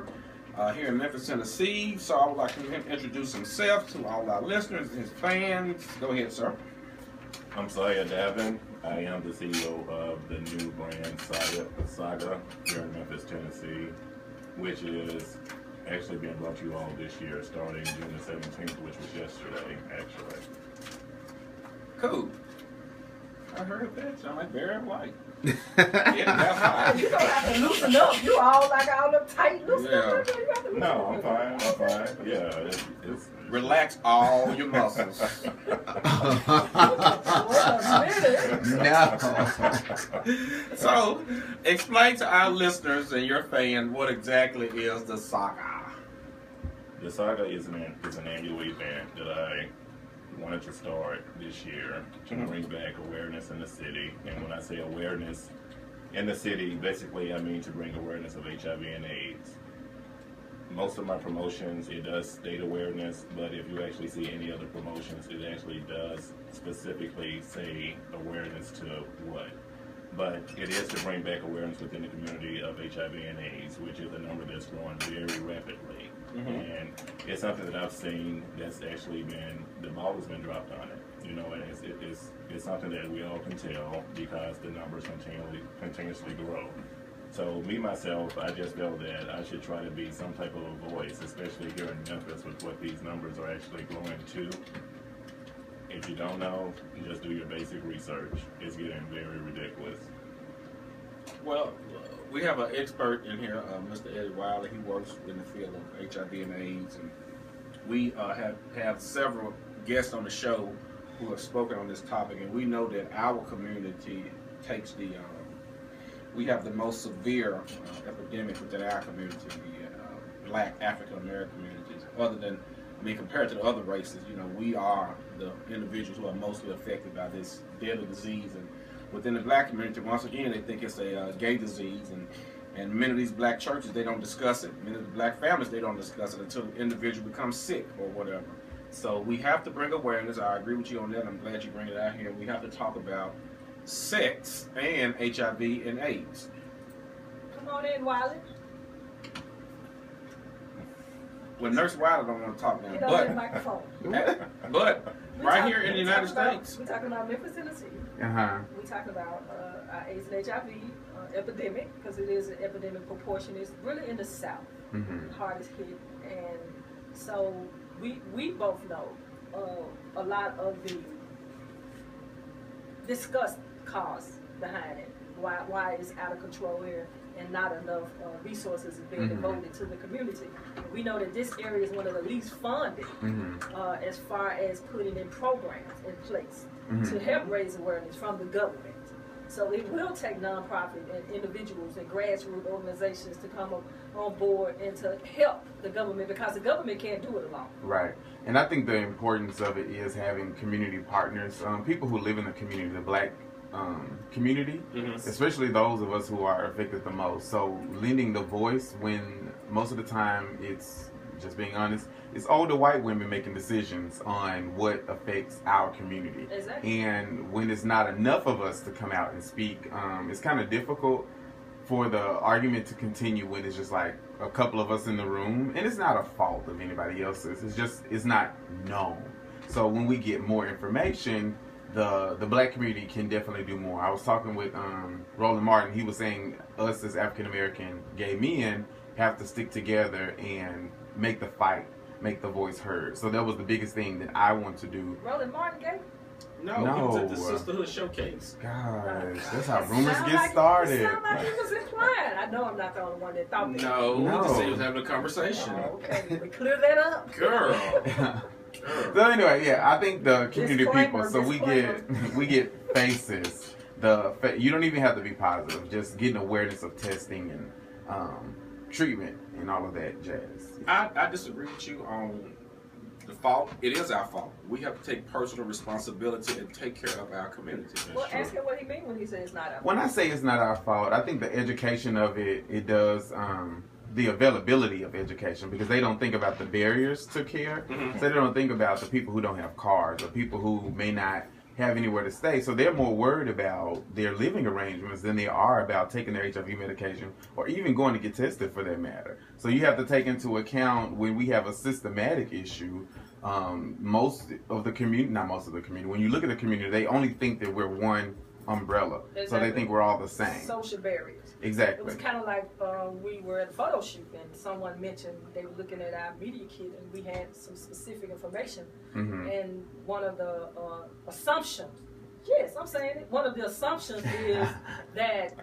pastor here in Memphis, Tennessee. So I would like him to introduce himself to all our listeners and his fans. Go ahead, sir. I'm Siah Davin. I am the CEO of the new brand Saga here in Memphis, Tennessee, which is actually being brought to you all this year, starting June the 17th, which was yesterday, actually. Cool. I heard that. Sound like Barry White. Yeah, that's high. You don't have to loosen up. You all like all up tight. Loosen up. No, I'm fine. Yeah, it's relax all your muscles. No. So, explain to our listeners and your fans what exactly is the Saga. The Saga is an annual event that I wanted to start this year to bring back awareness in the city. And when I say awareness in the city, basically I mean to bring awareness of HIV and AIDS. Most of my promotions, it does state awareness, but if you actually see any other promotions, it actually does specifically say awareness to what. But it is to bring back awareness within the community of HIV and AIDS, which is a number that's growing very rapidly. And it's something that I've seen that's actually been, the ball has been dropped on it. You know, and it's something that we all can tell because the numbers continuously grow. So me, myself, I just felt that I should try to be some type of a voice, especially here in Memphis with what these numbers are actually growing to. If you don't know, just do your basic research. It's getting very ridiculous. Well, we have an expert in here, Mr. Eddie Wiley. He works in the field of HIV and AIDS, and we have several guests on the show who have spoken on this topic, and we know that our community takes we have the most severe epidemic within our community, the Black African American communities. Other than, compared to the other races, we are the individuals who are mostly affected by this deadly disease. And within the Black community, once again, they think it's a gay disease, and many of these Black churches, they don't discuss it. Many of the Black families, they don't discuss it until the individual becomes sick or whatever. So we have to bring awareness. I agree with you on that. I'm glad you bring it out here. We have to talk about sex and HIV and AIDS. Come on in, Wiley. Well, Nurse Wiley don't want to talk now, Get on the microphone. but right here in the United States. We're talking about Memphis, Tennessee. We're talking about our AIDS and HIV epidemic, because it is an epidemic proportion. It's really in the South, hardest hit. And so we both know a lot of the discussed cause behind it, why it's out of control here and not enough resources is being devoted to the community. And we know that this area is one of the least funded as far as putting in programs in place to help raise awareness from the government. So it will take nonprofit and individuals and grassroots organizations to come on board and to help the government, because the government can't do it alone. Right. And I think the importance of it is having community partners, people who live in the community, the Black community, especially those of us who are affected the most. So lending the voice when most of the time it's, just being honest, it's older white women making decisions on what affects our community. Exactly. And when it's not enough of us to come out and speak, it's kind of difficult for the argument to continue when it's just like a couple of us in the room. And it's not a fault of anybody else's. It's just, it's not known. So when we get more information, the Black community can definitely do more. I was talking with Roland Martin. He was saying us as African American gay men have to stick together and make the fight, make the voice heard. So that was the biggest thing that I want to do. Roland Martin gay? No, he was at the Sisterhood Showcase. Gosh, that's how rumors get started. It sounded like he was implying. I know I'm not the only one that thought that. No, he just said he was having a conversation. Oh, okay, we clear that up. Girl. So anyway, yeah, I think the community people. So we get faces. You don't even have to be positive. Just getting awareness of testing and treatment and all of that jazz. I disagree with you on the fault. It is our fault. We have to take personal responsibility and take care of our community. Well, ask him what he means when he says it's not our fault. When I say it's not our fault, I think the education of it does. The availability of education, because they don't think about the barriers to care. So they don't think about the people who don't have cars or people who may not have anywhere to stay. So they're more worried about their living arrangements than they are about taking their HIV medication or even going to get tested for that matter. So you have to take into account when we have a systematic issue, most of the community, not most of the community, when you look at the community, they only think that we're one umbrella. Exactly. So they think we're all the same. Social barriers. Exactly. It was kind of like we were at a photo shoot and someone mentioned they were looking at our media kit and we had some specific information. And one of the assumptions, yes, I'm saying it, one of the assumptions is that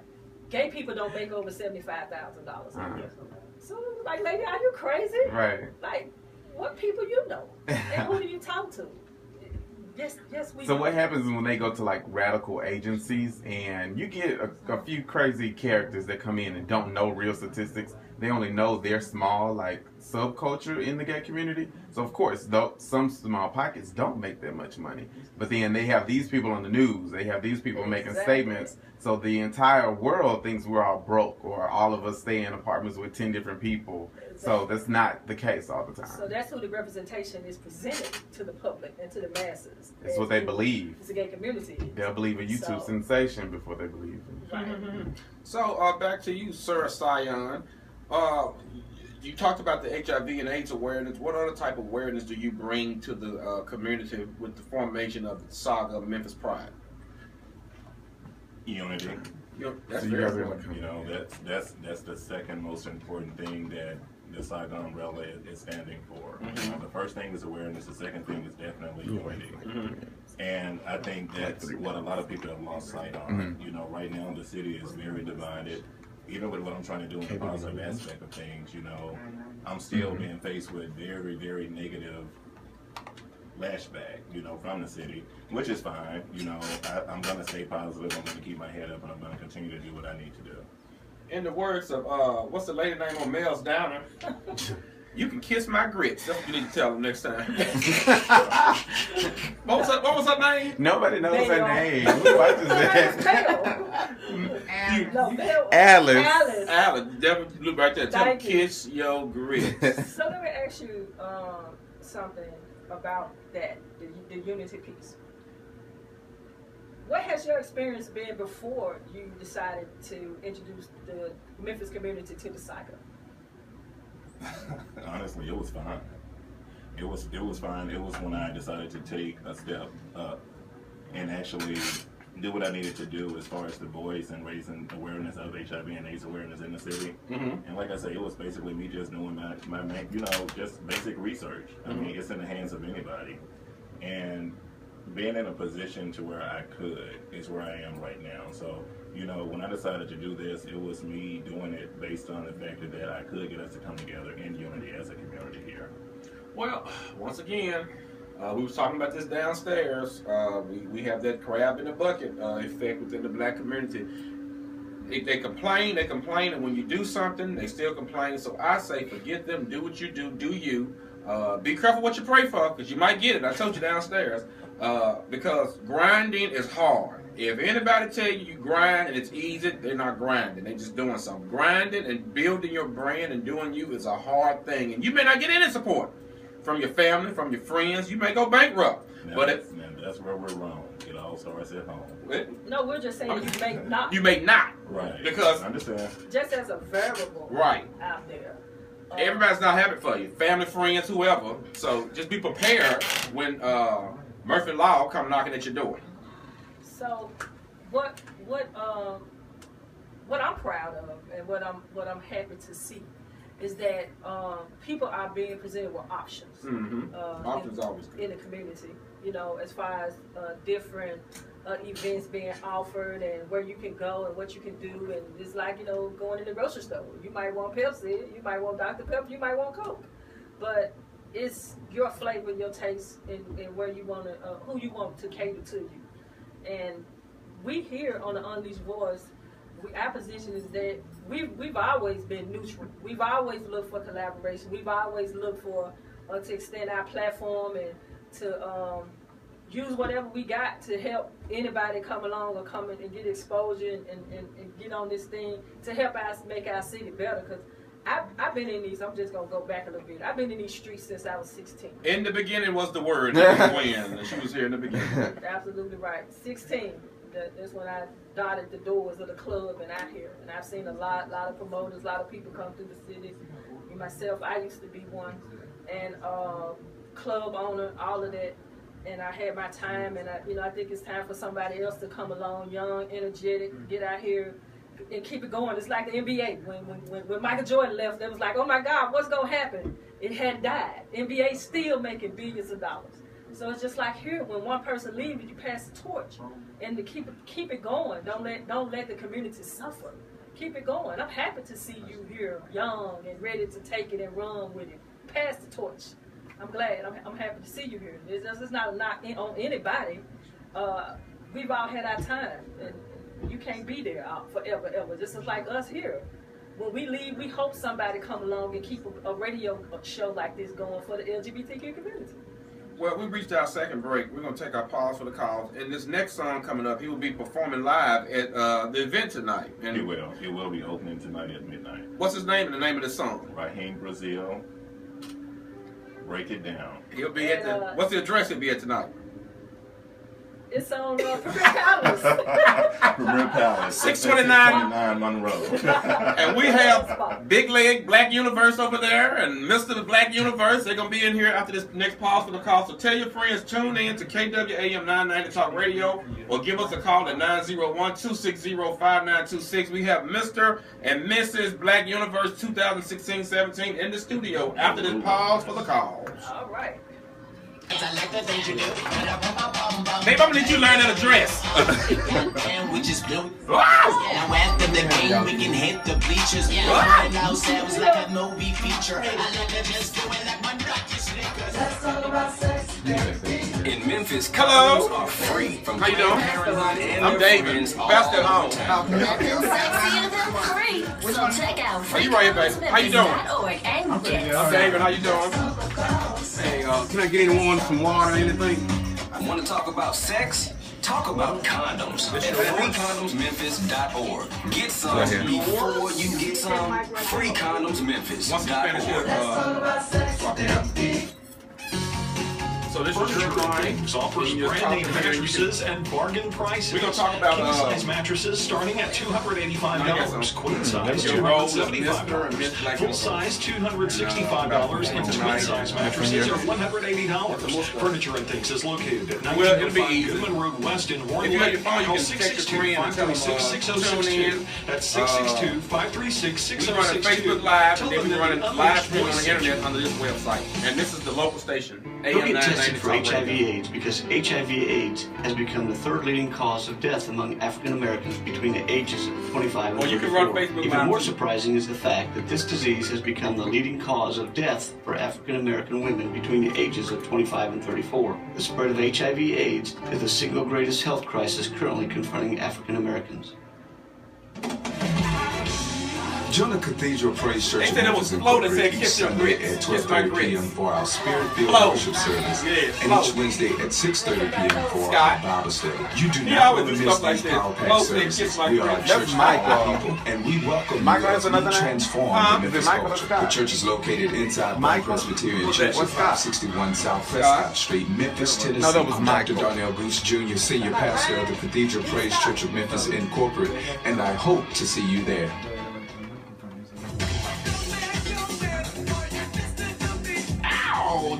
gay people don't make over $75,000 a year. So, like, lady, are you crazy? Right. Like, what people you know? And who do you talk to? Yes, we So know. what happens is when they go to like radical agencies and you get a few crazy characters that come in and don't know real statistics. They only know their small like subculture in the gay community. So of course, though some small pockets don't make that much money. But then they have these people on the news. They have these people making statements. So the entire world thinks we're all broke or all of us stay in apartments with 10 different people. So that's not the case all the time. So that's who the representation is presented to the public and to the masses. It's what they believe. It's a gay community. They'll believe a YouTube sensation before they believe it. Right. So back to you, Sir Siah. You talked about the HIV and AIDS awareness. What other type of awareness do you bring to the community with the formation of Saga Memphis Pride? Unity. That's So you very guys are important. You know, that's the second most important thing that the Saga umbrella is standing for. The first thing is awareness. The second thing is definitely unity. And I think that's what a lot of people have lost sight on. You know, right now the city is very divided. Even with what I'm trying to do in the positive aspect of things, you know, I'm still being faced with very, very negative lashback, you know, from the city, which is fine. You know, I'm going to stay positive. I'm going to keep my head up, and I'm going to continue to do what I need to do. In the words of, what's the lady name on Mel's Downer? You can kiss my grits. That's what you need to tell them next time. What was her name? Nobody knows her name. Who watches that? Alice. Alice. Definitely look right there. Tell them Thank you. kiss your grits. So let me ask you something about that, the unity piece. What has your experience been before you decided to introduce the Memphis community to the Saga? Honestly, it was fine. It was fine. It was when I decided to take a step up and actually do what I needed to do as far as the voice and raising awareness of HIV and AIDS awareness in the city. And like I say, it was basically me just doing my you know, just basic research. I mean, it's in the hands of anybody. And being in a position to where I could is where I am right now. So, you know, when I decided to do this, it was me doing it based on the fact that I could get us to come together in unity as a community here. Well, Once again, we was talking about this downstairs. We have that crab in the bucket effect within the black community. They complain, and when you do something, they still complain. So I say, forget them, do what you do you. Be careful what you pray for, because you might get it. I told you downstairs. Because grinding is hard. If anybody tell you grind and it's easy, they're not grinding. They're just doing something. Grinding and building your brand and doing you is a hard thing. And you may not get any support from your family, from your friends. You may go bankrupt. That's where we're wrong. It all starts at home. No, we're just saying you may not. You may not. Right. Because I understand. Just as a variable out there. Everybody's not happy for you. Family, friends, whoever. So just be prepared when Murphy Law come knocking at your door. So what I'm proud of and what I'm happy to see is that people are being presented with options. Options always good. In the community, you know, as far as different events being offered and where you can go and what you can do. And it's like, you know, going in the grocery store. You might want Pepsi, you might want Dr. Pepper, you might want Coke. But it's your flavor, your taste, and where you want to, who you want to cater to you. And we here on the Unleashed Voice, our position is that we've always been neutral. We've always looked for collaboration. We've always looked for to extend our platform and to use whatever we got to help anybody come along or come in and get exposure and get on this thing to help us make our city better. Because I've been in these. I'm just gonna go back a little bit. I've been in these streets since I was 16. In the beginning was the word, Gwen. She was here in the beginning. Absolutely right. 16. That's when I dotted the doors of the club and out here. And I've seen a lot of promoters, a lot of people come through the city. Me myself, I used to be one. And club owner, all of that. And I had my time, and I think it's time for somebody else to come along, young, energetic, get out here and keep it going. It's like the NBA. When Michael Jordan left, it was like, oh my God, what's gonna happen? It had died. NBA still making billions of dollars. So it's just like here, when one person leaves, you pass the torch, and to keep it going. Don't let the community suffer. Keep it going. I'm happy to see you here, young and ready to take it and run with it. Pass the torch. I'm glad. I'm happy to see you here. It's not a knock on anybody. We've all had our time, and you can't be there forever, ever. This is like us here. When we leave, we hope somebody come along and keep a radio show like this going for the LGBTQ community. Well, we reached our second break. We're going to take our pause for the calls. And this next song coming up, he will be performing live at the event tonight. And He will. He will be opening tonight at midnight. what's his name and the name of the song? Raheem Brazil. Break it down. He'll be at the, what's the address he'll be at tonight? It's on Premier Palace. Premier Palace. 629 Monroe. And we have Big Leg Black Universe over there and Mr. Black Universe. They're going to be in here after this next pause for the call. So tell your friends, tune in to KWAM 990 Talk Radio or give us a call at 901-260-5926. We have Mr. and Mrs. Black Universe 2016-17 in the studio after this pause for the calls. All right. Babe, I'm gonna let you learn that address. And we just blew. Now after the game, we can hit the bleachers. Right now, sounds like a movie feature. I like to just do it like one rock your sneakers. That's all about sex. In Memphis, hello. condoms are free from How you doing? I'm David. Best at home. Nothing sexier than free. So check out Are you right here, baby? How you doing? and get I'm David. How you doing? Hey, can I get anyone some water or anything? Want to talk about sex? Talk about condoms at freecondomsmemphis.org. Get some before you get some. Freecondomsmemphis.org. So this is your line. Offers brand name mattresses and bargain prices. We're gonna talk about king size mattresses starting at $285, queen size $275, full size $265, and twin size mattresses are $180. Furniture and Things is located at 1905 Goodman Road West in Warren Lake. Call 662-536-6062. That's 662-536-6062. We're running Facebook Live, and then we're running live stream on the internet under this website. And this is the local station. Go get tested for HIV/AIDS because HIV/AIDS has become the third leading cause of death among African Americans between the ages of 25 and 34. Even more surprising is the fact that this disease has become the leading cause of death for African American women between the ages of 25 and 34. The spread of HIV/AIDS is the single greatest health crisis currently confronting African Americans. Join the Cathedral Praise Church They said it was Flo that said kiss your Sunday grits. at 12:30 p.m. for our Spirit-filled worship service, and each Wednesday at 6:30 p.m. for our Bible study. You do not want to miss these power-packed services. We are a church of people, and we welcome you as we transform the Memphis culture. The church is located inside Black Presbyterian Church at 561 South Prescott Street, Memphis, Tennessee. I'm Dr. Darnell Goose Jr., Senior Pastor of the Cathedral Praise Church of Memphis Incorporated, and I hope to see you there.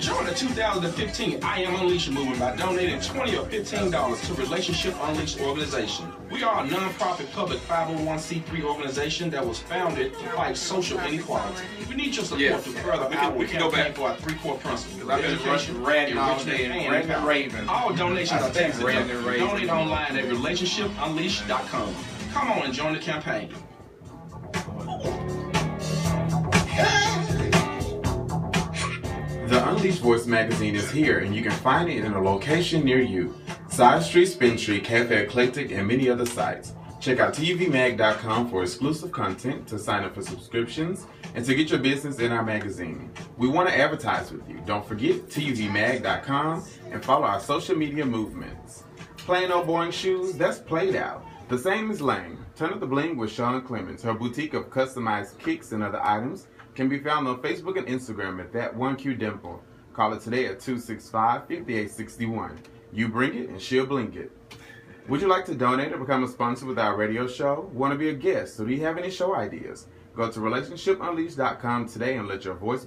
Join the 2015 I Am Unleashed movement by donating $20 or $15 to Relationship Unleashed organization. We are a non-profit public 501c3 organization that was founded to fight social inequality. We need your support to further. We can go back for our 3 core principles. I've been rushing, ranting all day and raving. All donations are tax deductible. Donate online at relationshipunleashed.com. Come on and join the campaign. The Unleashed Voice magazine is here, and you can find it in a location near you. Side Street, Spin Street, Cafe Eclectic, and many other sites. Check out tvmag.com for exclusive content, to sign up for subscriptions, and to get your business in our magazine. We want to advertise with you. Don't forget tvmag.com and follow our social media movements. Plain old boring shoes? That's played out. The same as lame. Turn up the bling with Clemons, her boutique of customized kicks and other items can be found on Facebook and Instagram at that1QDimple. Call it today at 265-5861. You bring it and she'll blink it. Would you like to donate or become a sponsor with our radio show? Want to be a guest? So do you have any show ideas? Go to relationshipunleashed.com today and let your voice